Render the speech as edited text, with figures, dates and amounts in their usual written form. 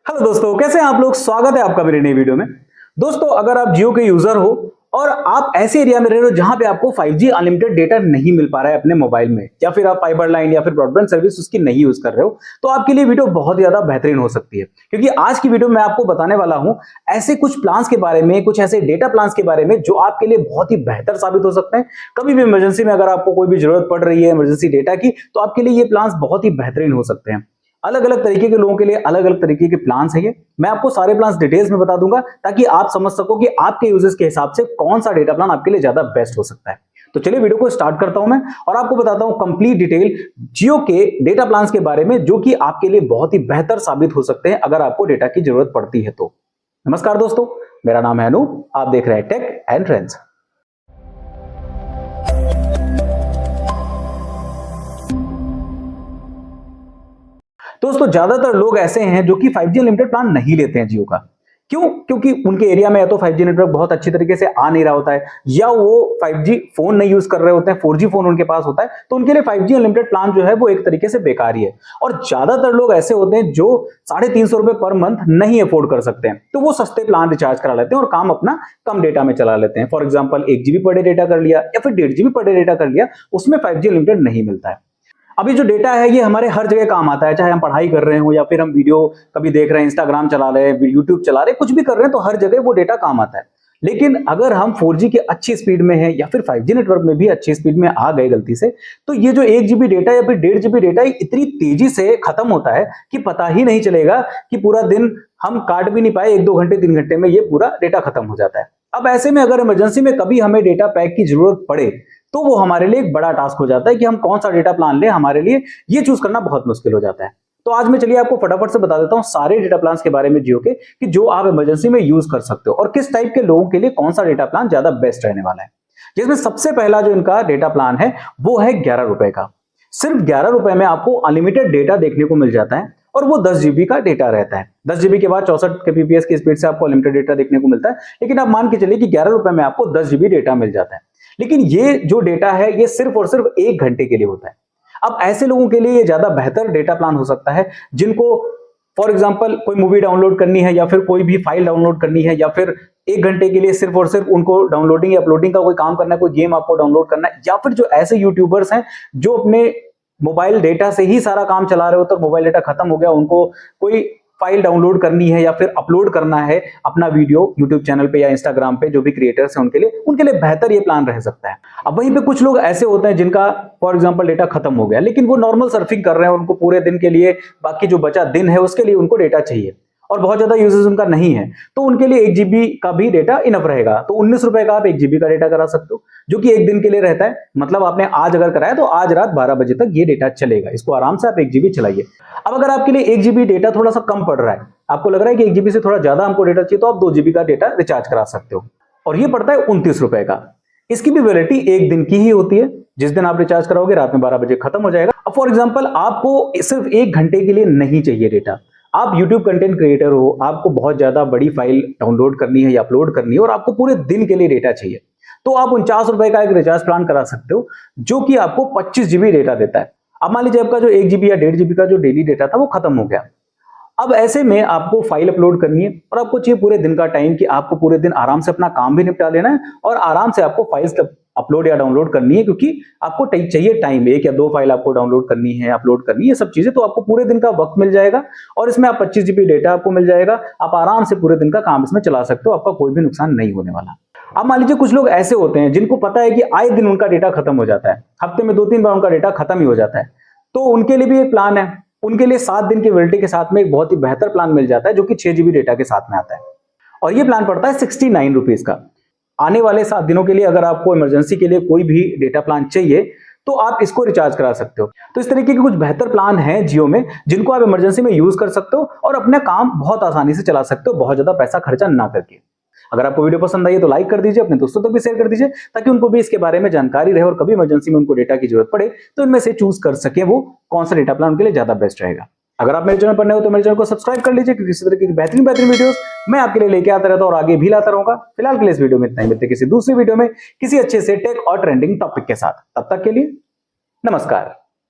Hello दोस्तों, कैसे हैं आप लोग। स्वागत है आपका मेरी नई वीडियो में। दोस्तों, अगर आप जियो के यूजर हो और आप ऐसे एरिया में रह रहे हो जहां पे आपको 5G अनलिमिटेड डेटा नहीं मिल पा रहा है अपने मोबाइल में, या फिर आप फाइबर लाइन या फिर ब्रॉडबैंड सर्विस उसकी नहीं यूज कर रहे हो, तो आपके लिए वीडियो बहुत ज्यादा बेहतरीन हो सकती है। क्योंकि आज की वीडियो में आपको बताने वाला हूं ऐसे कुछ प्लान्स के बारे में, कुछ ऐसे डेटा प्लान्स के बारे में जो आपके लिए बहुत ही बेहतर साबित हो सकते हैं। कभी भी इमरजेंसी में अगर आपको कोई भी जरूरत पड़ रही है इमरजेंसी डेटा की, तो आपके लिए ये प्लान्स बहुत ही बेहतरीन हो सकते हैं। अलग अलग तरीके के लोगों के लिए अलग अलग तरीके के प्लान्स है ये। मैं आपको सारे प्लान्स डिटेल्स में बता दूंगा ताकि आप समझ सको कि आपके यूजेस के हिसाब से कौन सा डेटा प्लान आपके लिए ज्यादा बेस्ट हो सकता है। तो चलिए वीडियो को स्टार्ट करता हूं मैं और आपको बताता हूं कंप्लीट डिटेल जियो के डेटा प्लान्स के बारे में, जो कि आपके लिए बहुत ही बेहतर साबित हो सकते हैं अगर आपको डेटा की जरूरत पड़ती है तो। नमस्कार दोस्तों, मेरा नाम है अनूप, आप देख रहे हैं टेक एंड ट्रेंड्स। दोस्तों, ज्यादातर लोग ऐसे हैं जो कि 5G अनलिमिटेड प्लान नहीं लेते हैं जियो का। क्यों? क्योंकि उनके एरिया में या तो 5G नेटवर्क बहुत अच्छी तरीके से आ नहीं रहा होता है, या वो 5G फोन नहीं यूज कर रहे होते हैं, 4G फोन उनके पास होता है, तो उनके लिए 5G अनलिमिटेड प्लान जो है वो एक तरीके से बेकार ही है। और ज्यादातर लोग ऐसे होते हैं जो 350 रुपए पर मंथ नहीं अफोर्ड कर सकते हैं, तो वो सस्ते प्लान रिचार्ज करा लेते हैं और काम अपना कम डेटा में चला लेते हैं। For example 1 GB per day data कर लिया या फिर 1.5 GB पर डे डेटा कर लिया, उसमें 5G अनलिमिटेड नहीं मिलता है। अभी जो डेटा है ये हमारे हर जगह काम आता है, चाहे हम पढ़ाई कर रहे हो या फिर हम वीडियो कभी देख रहे हैं, इंस्टाग्राम चला रहे हैं, यूट्यूब चला रहे हैं, कुछ भी कर रहे हैं, तो हर जगह वो डेटा काम आता है। लेकिन अगर हम 4G की अच्छी स्पीड में है या फिर 5G नेटवर्क में भी अच्छी स्पीड में आ गए गलती से, तो ये जो 1 GB डेटा या फिर 1.5 GB डेटा इतनी तेजी से खत्म होता है कि पता ही नहीं चलेगा कि पूरा दिन हम काट भी नहीं पाए, 1-2 घंटे 3 घंटे में ये पूरा डेटा खत्म हो जाता है। अब ऐसे में अगर इमरजेंसी में कभी हमें डेटा पैक की जरूरत पड़े, तो वो हमारे लिए एक बड़ा टास्क हो जाता है कि हम कौन सा डेटा प्लान लें। हमारे लिए ये चूज करना बहुत मुश्किल हो जाता है। तो आज मैं चलिए आपको फटाफट से बता देता हूं सारे डेटा प्लान्स के बारे में जियो के, कि जो आप इमरजेंसी में यूज कर सकते हो और किस टाइप के लोगों के लिए कौन सा डेटा प्लान ज्यादा बेस्ट रहने वाला है। जिसमें सबसे पहला जो इनका डेटा प्लान है वो है 11 रुपए का। सिर्फ 11 रुपए में आपको अनलिमिटेड डेटा देखने को मिल जाता है और वो 10 GB का डेटा रहता है। 10 GB के बाद 64 kbps की स्पीड से आपको अनलिमिटेड डेटा देखने को मिलता है। लेकिन आप मान के चलिए कि 11 रुपए में आपको 10 GB डेटा मिल जाता है। लेकिन ये जो डेटा है ये सिर्फ और सिर्फ 1 घंटे के लिए होता है। अब ऐसे लोगों के लिए ये ज्यादा बेहतर डेटा प्लान हो सकता है जिनको फॉर एग्जांपल कोई मूवी डाउनलोड करनी है या फिर कोई भी फाइल डाउनलोड करनी है, या फिर 1 घंटे के लिए सिर्फ और सिर्फ उनको डाउनलोडिंग या अपलोडिंग का कोई काम करना है, कोई गेम आपको डाउनलोड करना है, या फिर जो ऐसे यूट्यूबर्स हैं जो अपने मोबाइल डेटा से ही सारा काम चला रहे हो, तो मोबाइल डेटा खत्म हो गया, उनको कोई फाइल डाउनलोड करनी है या फिर अपलोड करना है अपना वीडियो यूट्यूब चैनल पे या इंस्टाग्राम पे, जो भी क्रिएटर्स हैं उनके लिए बेहतर ये प्लान रह सकता है। अब वहीं पे कुछ लोग ऐसे होते हैं जिनका फॉर एग्जांपल डेटा खत्म हो गया, लेकिन वो नॉर्मल सर्फिंग कर रहे हैं, उनको पूरे दिन के लिए, बाकी जो बचा दिन है उसके लिए उनको डेटा चाहिए और बहुत ज्यादा यूजेस उनका नहीं है, तो उनके लिए 1 GB का भी डेटा इनफ रहेगा। तो 19 रुपए का आप 1 GB का डेटा करा सकते हो, जो कि एक दिन के लिए रहता है। मतलब आपने आज अगर कराया तो आज रात 12 बजे तक ये डेटा चलेगा। इसको आराम से आप 1 GB चलाइए। अब अगर आपके लिए 1 GB डेटा थोड़ा सा कम पड़ रहा है, आपको लग रहा है कि 1 GB से थोड़ा ज्यादा हमको डेटा चाहिए, तो आप 2 GB का डेटा रिचार्ज करा सकते हो और ये पड़ता है 29 रुपए का। इसकी भी वैलिडिटी एक दिन की ही होती है, जिस दिन आप रिचार्ज कराओगे रात में 12 बजे खत्म हो जाएगा। अब फॉर एग्जांपल आपको सिर्फ 1 घंटे के लिए नहीं चाहिए डेटा, आप YouTube कंटेंट क्रिएटर हो, आपको बहुत ज्यादा बड़ी फाइल डाउनलोड करनी है या अपलोड करनी है और आपको पूरे दिन के लिए डेटा चाहिए, तो आप 49 रुपए का एक रिचार्ज प्लान करा सकते हो, जो कि आपको 25 GB डेटा देता है। अब मान लीजिए आपका जो 1 GB या 1.5 GB का जो डेली डेटा था वो खत्म हो गया। अब ऐसे में आपको फाइल अपलोड करनी है और आपको चाहिए पूरे दिन का टाइम, कि आपको पूरे दिन आराम से अपना काम भी निपटा लेना है और आराम से आपको फाइल्स अपलोड या डाउनलोड करनी है, क्योंकि आपको चाहिए टाइम, 1 या 2 फाइल आपको डाउनलोड करनी है, अपलोड करनी है, सब चीजें, तो आपको पूरे दिन का वक्त मिल जाएगा और इसमें आप 25 GB डेटा आपको मिल जाएगा। आप आराम से पूरे दिन का काम इसमें चला सकते हो, आपका कोई भी नुकसान नहीं होने वाला। अब मान लीजिए कुछ लोग ऐसे होते हैं जिनको पता है कि आए दिन उनका डेटा खत्म हो जाता है, हफ्ते में 2-3 बार उनका डेटा खत्म ही हो जाता है, तो उनके लिए भी एक प्लान है। उनके लिए 7 दिन की वैलिडिटी के साथ में एक बहुत ही बेहतर प्लान मिल जाता है, जो कि 6 GB डेटा के साथ में आता है और ये प्लान पड़ता है 69 रुपीज का। आने वाले 7 दिनों के लिए अगर आपको इमरजेंसी के लिए कोई भी डेटा प्लान चाहिए, तो आप इसको रिचार्ज करा सकते हो। तो इस तरीके के कुछ बेहतर प्लान हैं जियो में, जिनको आप इमरजेंसी में यूज कर सकते हो और अपना काम बहुत आसानी से चला सकते हो, बहुत ज्यादा पैसा खर्चा ना करके। अगर आपको वीडियो पसंद आई है तो लाइक कर दीजिए, अपने दोस्तों तक भी शेयर कर दीजिए, ताकि उनको भी इसके बारे में जानकारी रहे और कभी इमरजेंसी में उनको डेटा की जरूरत पड़े तो इनमें से चूज कर सके वो कौन सा डेटा प्लान उनके लिए ज्यादा बेस्ट रहेगा। अगर आप मेरे चैनल पर नए हो तो मेरे चैनल को सब्सक्राइब कर लीजिए, क्योंकि इसी तरह की बेहतरीन वीडियोस मैं आपके लिए लेके आता रहता हूं और आगे भी लाता रहूंगा। फिलहाल के लिए इस वीडियो में इतना ही, मिलते हैं किसी दूसरी वीडियो में किसी अच्छे से टेक और ट्रेंडिंग टॉपिक के साथ। तब तक के लिए नमस्कार।